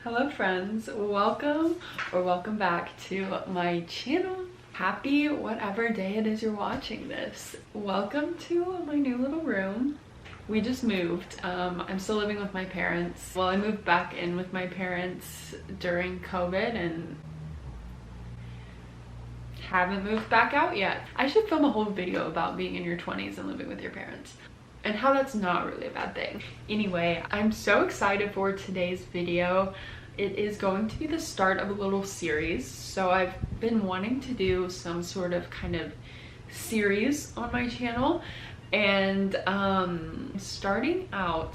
Hello friends, welcome or welcome back to my channel. Happy whatever day it is you're watching this. Welcome to my new little room. We just moved. I'm still living with my parents. Well, I moved back in with my parents during COVID and haven't moved back out yet. I should film a whole video about being in your 20s and living with your parents and how that's not really a bad thing. Anyway, I'm so excited for today's video. It is going to be the start of a little series. So I've been wanting to do some sort of kind of series on my channel, and starting out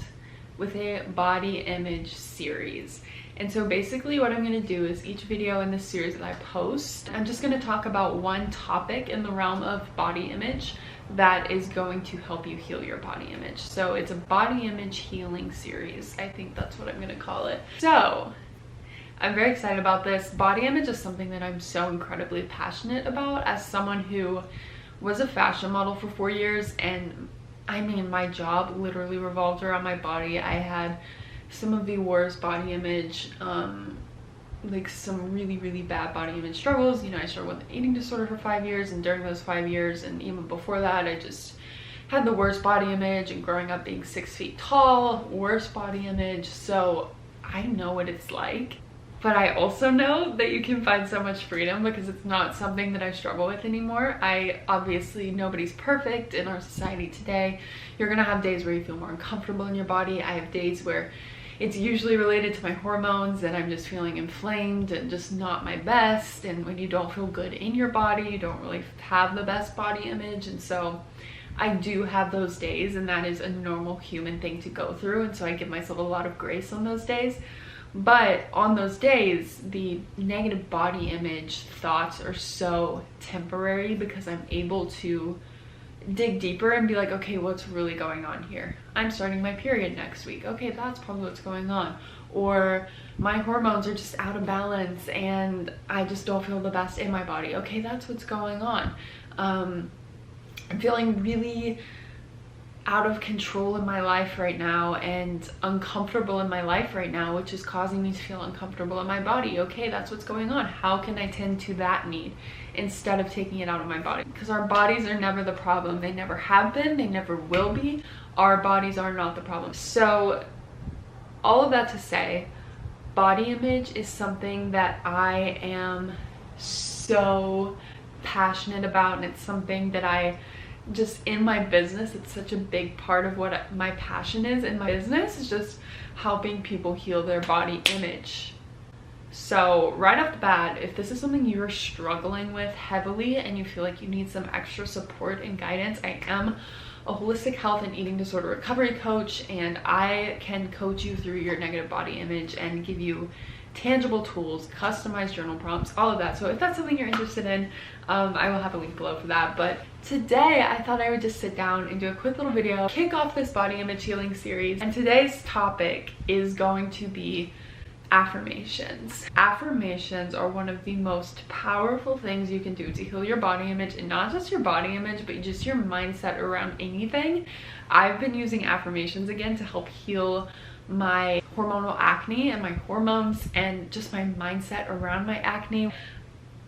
with a body image series. And so basically what I'm going to do is each video in this series that I post, I'm just going to talk about one topic in the realm of body image that is going to help you heal your body image. So it's a body image healing series. I think that's what I'm going to call it. So I'm very excited about this. Body image is something that I'm so incredibly passionate about as someone who was a fashion model for 4 years, and I mean, my job literally revolved around my body. I had some of the worst body image, like some really bad body image struggles. You know, I struggled with an eating disorder for 5 years, and during those 5 years and even before that, I just had the worst body image, and growing up being 6 feet tall, worst body image. So I know what it's like. But I also know that you can find so much freedom because it's not something that I struggle with anymore. Obviously, nobody's perfect in our society today. You're gonna have days where you feel more uncomfortable in your body. I have days where it's usually related to my hormones and I'm just feeling inflamed and just not my best. And when you don't feel good in your body, you don't really have the best body image. And so I do have those days, and that is a normal human thing to go through. And so I give myself a lot of grace on those days. But on those days, the negative body image thoughts are so temporary because I'm able to dig deeper and be like, okay, what's really going on here? I'm starting my period next week. Okay, that's probably what's going on. Or my hormones are just out of balance and I just don't feel the best in my body. Okay, that's what's going on. I'm feeling really out of control in my life right now and uncomfortable in my life right now, which is causing me to feel uncomfortable in my body. Okay, that's what's going on. How can I tend to that need instead of taking it out of my body? Because our bodies are never the problem. They never have been. They never will be. Our bodies are not the problem. So all of that to say, body image is something that I am so passionate about, and it's something that I just in my business, it's such a big part of what my passion is in my business, is just helping people heal their body image. So right off the bat, if this is something you're struggling with heavily and you feel like you need some extra support and guidance, I am a holistic health and eating disorder recovery coach, and I can coach you through your negative body image and give you tangible tools, customized journal prompts, all of that. So if that's something you're interested in, I will have a link below for that. But today I thought I would just sit down and do a quick little video, kick off this body image healing series. And today's topic is going to be affirmations. Affirmations are one of the most powerful things you can do to heal your body image, and not just your body image, but just your mindset around anything. I've been using affirmations again to help heal my hormonal acne and my hormones and just my mindset around my acne.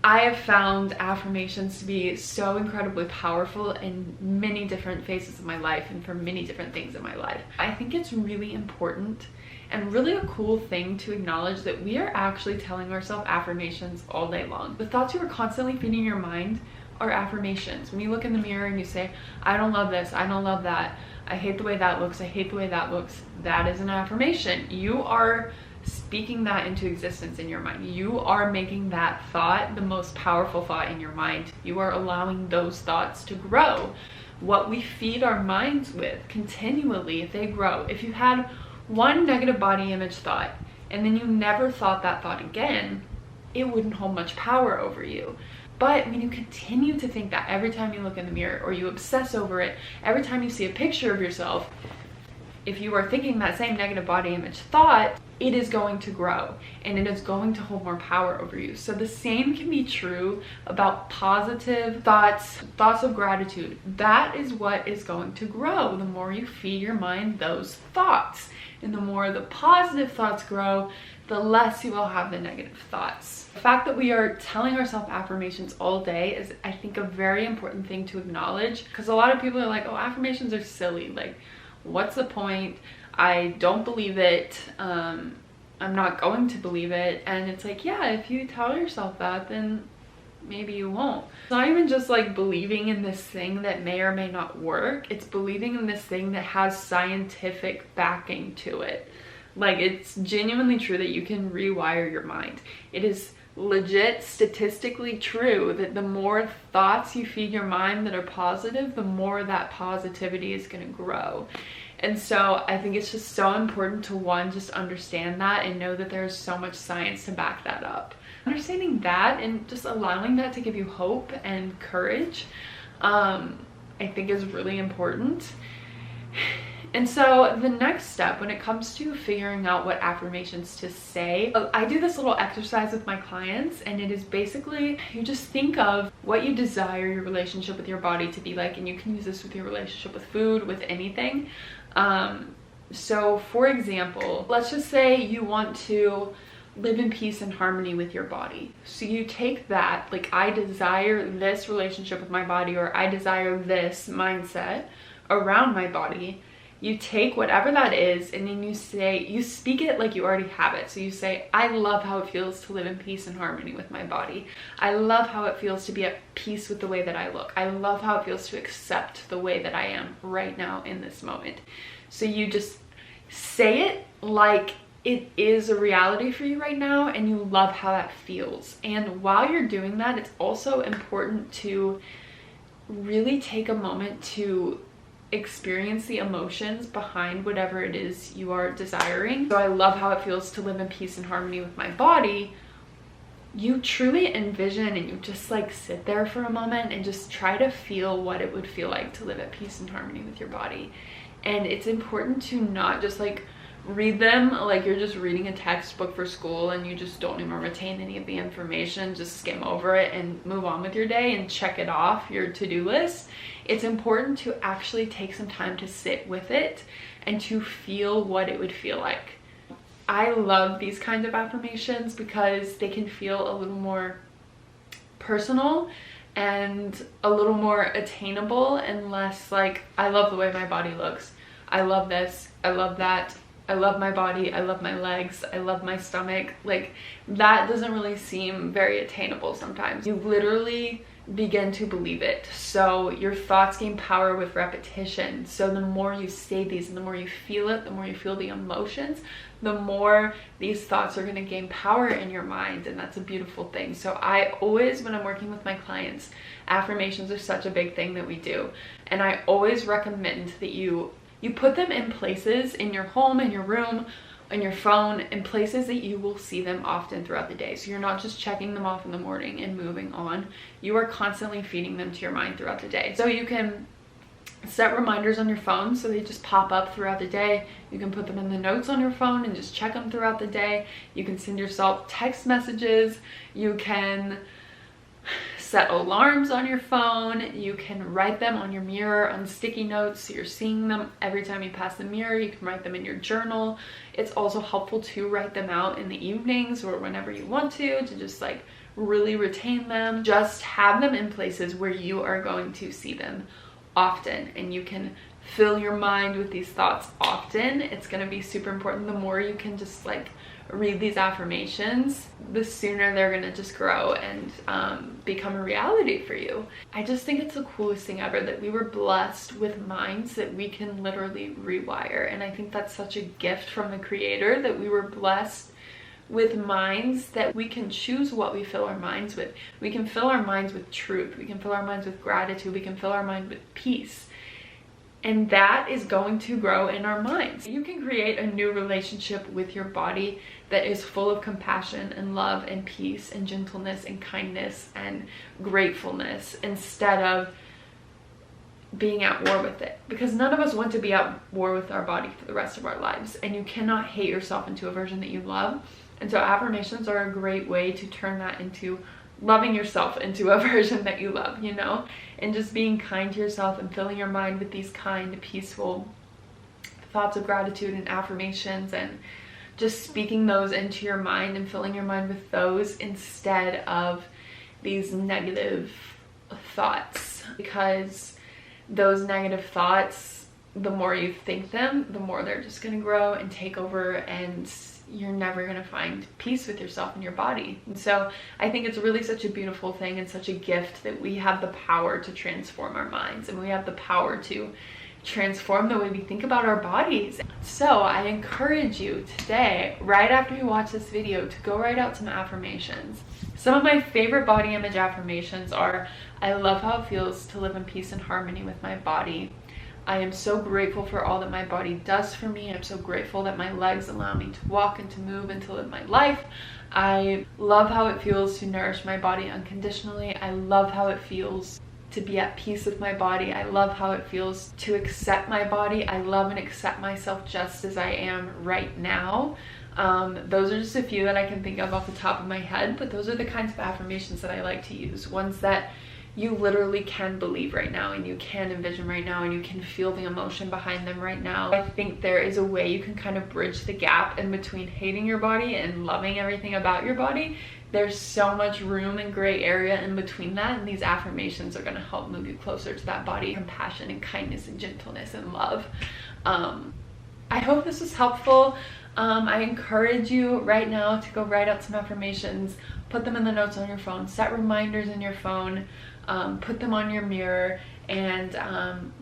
I have found affirmations to be so incredibly powerful in many different phases of my life and for many different things in my life. I think it's really important and really a cool thing to acknowledge that we are actually telling ourselves affirmations all day long. The thoughts you are constantly feeding your mind are affirmations. When you look in the mirror and you say, I don't love this, I don't love that, I hate the way that looks, I hate the way that looks, that is an affirmation. You are speaking that into existence in your mind. You are making that thought the most powerful thought in your mind. You are allowing those thoughts to grow. What we feed our minds with continually, they grow. If you had one negative body image thought and then you never thought that thought again, it wouldn't hold much power over you. But when you continue to think that every time you look in the mirror, or you obsess over it, every time you see a picture of yourself, if you are thinking that same negative body image thought, it is going to grow and it is going to hold more power over you. So the same can be true about positive thoughts, thoughts of gratitude. That is what is going to grow the more you feed your mind those thoughts. And the more the positive thoughts grow, the less you will have the negative thoughts. The fact that we are telling ourselves affirmations all day is, I think, a very important thing to acknowledge, because a lot of people are like, oh, affirmations are silly. Like, what's the point? I don't believe it. I'm not going to believe it. And it's like, yeah, if you tell yourself that, then maybe you won't. It's not even just like believing in this thing that may or may not work. It's believing in this thing that has scientific backing to it. Like, it's genuinely true that you can rewire your mind. It is legit statistically true that the more thoughts you feed your mind that are positive, the more that positivity is going to grow. And so I think it's just so important to, one, just understand that and know that there's so much science to back that up. Understanding that and just allowing that to give you hope and courage, I think is really important. And so the next step when it comes to figuring out what affirmations to say, I do this little exercise with my clients, and it is basically, you just think of what you desire your relationship with your body to be like, and you can use this with your relationship with food, with anything. So for example, let's just say you want to live in peace and harmony with your body. So you take that, like, I desire this relationship with my body, or I desire this mindset around my body. You take whatever that is, and then you speak it like you already have it. So you say, I love how it feels to live in peace and harmony with my body. I love how it feels to be at peace with the way that I look. I love how it feels to accept the way that I am right now in this moment. So you just say it like it is a reality for you right now, and you love how that feels. And while you're doing that, it's also important to really take a moment to experience the emotions behind whatever it is you are desiring. So I love how it feels to live in peace and harmony with my body. You truly envision, and you just like sit there for a moment and just try to feel what it would feel like to live at peace and harmony with your body. And it's important to not just like read them like you're just reading a textbook for school and you just don't even retain any of the information. Just skim over it and move on with your day and check it off your to-do list. It's important to actually take some time to sit with it and to feel what it would feel like. I love these kinds of affirmations because they can feel a little more personal and a little more attainable, and less like, I love the way my body looks, I love this, I love that, I love my body, I love my legs, I love my stomach. Like, that doesn't really seem very attainable sometimes. You literally begin to believe it. So your thoughts gain power with repetition. So the more you say these and the more you feel it, the more you feel the emotions, the more these thoughts are going to gain power in your mind. And that's a beautiful thing. So I always, when I'm working with my clients, affirmations are such a big thing that we do. And I always recommend that you put them in places in your home, in your room, on your phone, in places that you will see them often throughout the day. So you're not just checking them off in the morning and moving on. You are constantly feeding them to your mind throughout the day. So you can set reminders on your phone so they just pop up throughout the day. You can put them in the notes on your phone and just check them throughout the day. You can send yourself text messages. You can set alarms on your phone. You can write them on your mirror on sticky notes so you're seeing them every time you pass the mirror. You can write them in your journal. It's also helpful to write them out in the evenings or whenever you want to just like really retain them. Just have them in places where you are going to see them often, and you can fill your mind with these thoughts often. It's going to be super important. The more you can just like read these affirmations, the sooner they're gonna just grow and become a reality for you. I just think it's the coolest thing ever that we were blessed with minds that we can literally rewire. And I think that's such a gift from the Creator, that we were blessed with minds that we can choose what we fill our minds with. We can fill our minds with truth. We can fill our minds with gratitude. We can fill our mind with peace. And that is going to grow in our minds. You can create a new relationship with your body that is full of compassion and love and peace and gentleness and kindness and gratefulness, instead of being at war with it, because none of us want to be at war with our body for the rest of our lives, and you cannot hate yourself into a version that you love. And so affirmations are a great way to turn that into loving yourself into a version that you love, you know, and just being kind to yourself and filling your mind with these kind, peaceful thoughts of gratitude and affirmations, and just speaking those into your mind and filling your mind with those instead of these negative thoughts, because those negative thoughts, the more you think them, the more they're just going to grow and take over, and you're never going to find peace with yourself and your body. And so I think it's really such a beautiful thing and such a gift that we have the power to transform our minds, and we have the power to transform the way we think about our bodies. So I encourage you today, right after you watch this video, to go write out some affirmations. Some of my favorite body image affirmations are: I love how it feels to live in peace and harmony with my body. I am so grateful for all that my body does for me. I'm so grateful that my legs allow me to walk and to move and to live my life. I love how it feels to nourish my body unconditionally. I love how it feels to be at peace with my body. I love how it feels to accept my body. I love and accept myself just as I am right now. Those are just a few that I can think of off the top of my head, but those are the kinds of affirmations that I like to use. Ones that you literally can believe right now, and you can envision right now, and you can feel the emotion behind them right now. I think there is a way you can kind of bridge the gap in between hating your body and loving everything about your body. There's so much room and gray area in between that, and these affirmations are going to help move you closer to that body compassion and kindness and gentleness and love. I hope this was helpful. I encourage you right now to go write out some affirmations, put them in the notes on your phone, set reminders in your phone, put them on your mirror, and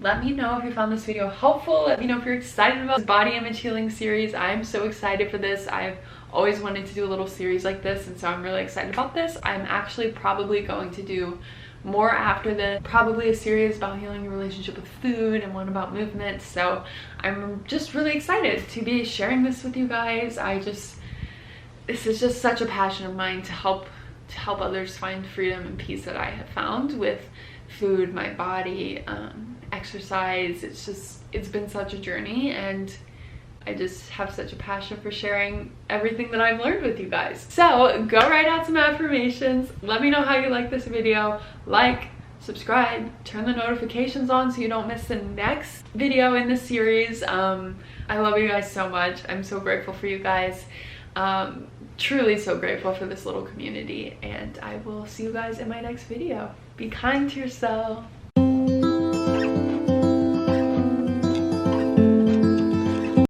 let me know if you found this video helpful. Let me know if you're excited about this body image healing series. I'm so excited for this. I've always wanted to do a little series like this, and so I'm really excited about this. I'm actually probably going to do more after this, probably a series about healing your relationship with food and one about movement. So I'm just really excited to be sharing this with you guys. This is just such a passion of mine to help others find freedom and peace that I have found with food, my body, exercise. It's been such a journey, and I just have such a passion for sharing everything that I've learned with you guys. So go write out some affirmations. Let me know how you like this video. Like, subscribe, turn the notifications on so you don't miss the next video in this series. I love you guys so much. I'm so grateful for you guys. Truly so grateful for this little community, and I will see you guys in my next video. Be kind to yourself.